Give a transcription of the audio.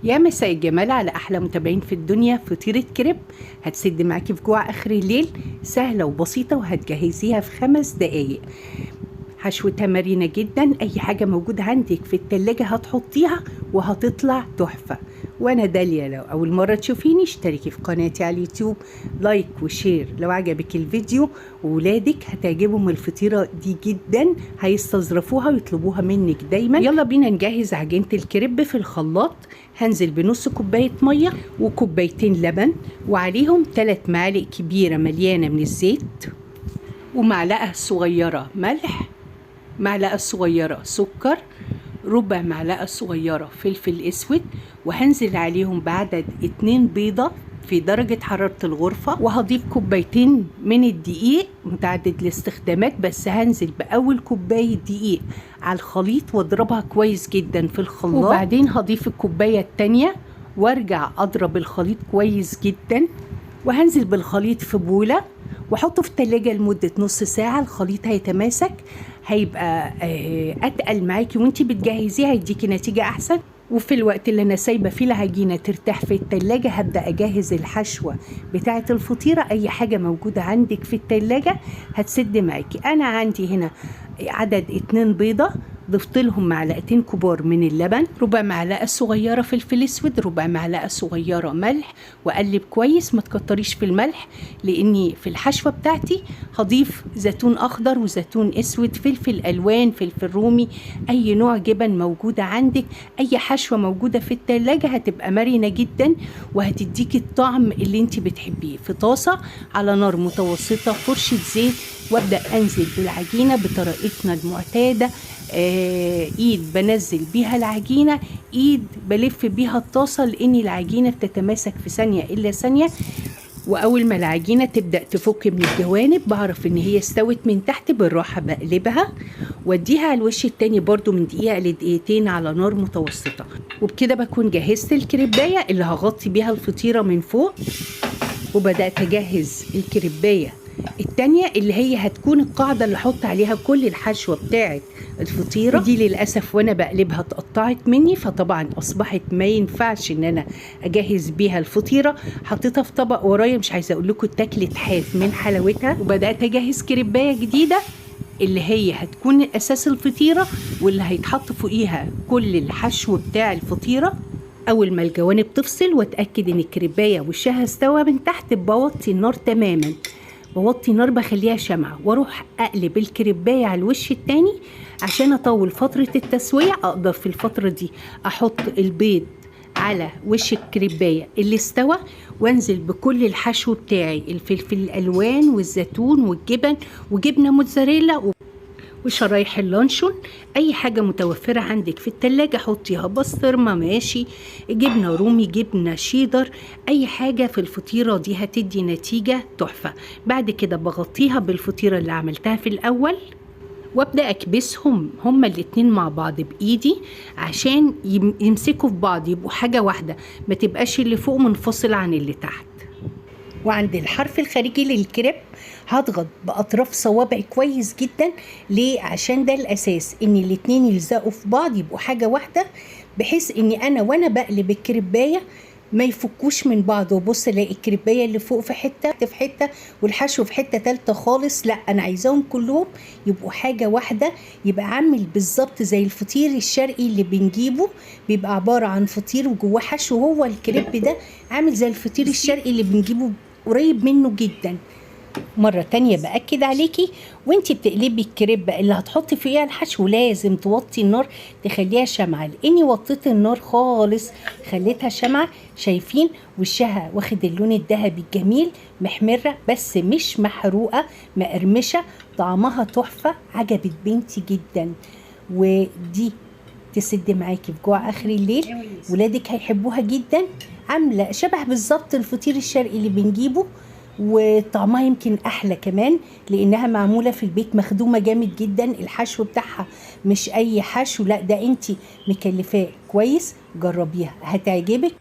يا مساء الجمال على احلى متابعين في الدنيا. فطيره كريب هتسد معاكي في جوع اخر الليل، سهله وبسيطه وهتجهزيها في 5 دقايق. حشوتها مرنه جدا، اي حاجه موجوده عندك في التلاجة هتحطيها وهتطلع تحفه. وانا داليا، لو اول مره تشوفيني اشتركي في قناتي على اليوتيوب، لايك وشير لو عجبك الفيديو. وولادك هتعجبهم الفطيره دي جدا، هيستظرفوها ويطلبوها منك دايما. يلا بينا نجهز عجينه الكريب في الخلاط. هنزل بنص كوبايه ميه وكوبايتين لبن، وعليهم 3 معالق كبيره مليانه من الزيت، ومعلقه صغيره ملح، معلقه صغيره سكر، ربع معلقه صغيره فلفل اسود، وهنزل عليهم بعدد 2 بيضه في درجة حرارة الغرفة. وهضيف كوبايتين من الدقيق متعدد الاستخدامات، بس هنزل بأول كوباية دقيق على الخليط واضربها كويس جدا في الخلاط. وبعدين هضيف الكوباية التانية وارجع اضرب الخليط كويس جدا، وهنزل بالخليط في بولة واحطه في التلاجة لمدة نص ساعة. الخليط هيتماسك، هيبقى اتقل معاكي وانتي بتجهزيه، هيديكي نتيجة احسن. وفي الوقت اللي انا سايبه فيه العجينه ترتاح في التلاجة، هبدا اجهز الحشوه بتاعه الفطيره. اي حاجه موجوده عندك في التلاجة هتسد معاكي. انا عندي هنا عدد 2 بيضه، ضفت لهم معلقتين كبار من اللبن، ربع معلقه صغيره فلفل اسود، ربع معلقه صغيره ملح، واقلب كويس. ما تكتريش في الملح لاني في الحشوه بتاعتي هضيف زيتون اخضر وزيتون اسود، فلفل الوان، فلفل رومي، اي نوع جبن موجوده عندك. اي حشوه موجوده في التلاجة هتبقى مرنه جدا وهتديكي الطعم اللي انت بتحبيه. في طاسه على نار متوسطه فرشه زيت، وابدا انزل بالعجينه بطريقتنا المعتاده. ايد بنزل بيها العجينه، ايد بلف بيها الطاسه، لان العجينه بتتماسك في ثانيه الا ثانيه. واول ما العجينه تبدا تفك من الجوانب بعرف ان هي استوت من تحت، بالراحه بقلبها واديها على الوش التاني برضو من دقيقه لدقيقتين على نار متوسطه. وبكده بكون جهزت الكريبايه اللي هغطي بيها الفطيره من فوق. وبدات اجهز الكريبايه التانية اللي هي هتكون القاعدة اللي احط عليها كل الحشوة بتاعت الفطيرة دي. للأسف وانا بقلبها اتقطعت مني، فطبعا اصبحت ما ينفعش ان انا اجهز بيها الفطيرة. حطيتها في طبق ورايا، مش عايزة اقول لكم اتاكلت حاف من حلاوتها. وبدأت اجهز كريباية جديدة اللي هي هتكون اساس الفطيرة، واللي هيتحط فوقيها كل الحشو بتاع الفطيرة. اول ما الجوانب تفصل واتأكد ان الكريباية وشها استوى من تحت، بوطي النار تماما، بوطي النار بخليها شمعة، واروح اقلب الكريباية على الوش التاني عشان اطول فترة التسوية. اقدر في الفترة دي احط البيض على وش الكريباية اللي استوى، وانزل بكل الحشو بتاعي، الفلفل الالوان والزيتون والجبن وجبنة موتزاريلا وشرايح اللانشون. اي حاجه متوفره عندك في التلاجة حطيها، بسطرمه ماشي، جبنه رومي، جبنه شيدر، اي حاجه في الفطيره دي هتدي نتيجه تحفه. بعد كده بغطيها بالفطيره اللي عملتها في الاول، وابدا اكبسهم هما الاتنين مع بعض بايدي عشان يمسكوا في بعض، يبقوا حاجه واحده، ما تبقاش اللي فوق منفصل عن اللي تحت. وعند الحرف الخارجي للكريب هضغط باطراف صوابعي كويس جدا. ليه؟ عشان ده الاساس، ان الاتنين يلزقوا في بعض يبقوا حاجه واحده، بحيث اني انا وانا بقلب الكريبايه ما يفكوش من بعض. وبص الاقي الكريبايه اللي فوق في حته والحشو في حته ثالثه خالص. لا، انا عايزاهم كلهم يبقوا حاجه واحده، يبقى عامل بالظبط زي الفطير الشرقي اللي بنجيبه، بيبقى عباره عن فطير وجواه حشو. هو الكريب ده عامل زي الفطير الشرقي اللي بنجيبه، قريب منه جدا. مرة تانية بأكد عليكي، وانتي بتقلبي الكريب اللي هتحطي فيها الحشو لازم توطي النار، تخليها شمعة، لاني وطيت النار خالص خليتها شمعة. شايفين وشها واخد اللون الذهبي الجميل، محمرة بس مش محروقة، مقرمشة، طعمها تحفة، عجبت بنتي جدا. ودي تسد معاكي في جوع اخر الليل، ولادك هيحبوها جدا. عاملة شبه بالظبط الفطير الشرقي اللي بنجيبه، وطعمها يمكن احلى كمان لانها معموله في البيت، مخدومه جامد جدا. الحشو بتاعها مش اي حشو، لا ده انتي مكلفاه كويس. جربيها هتعجبك.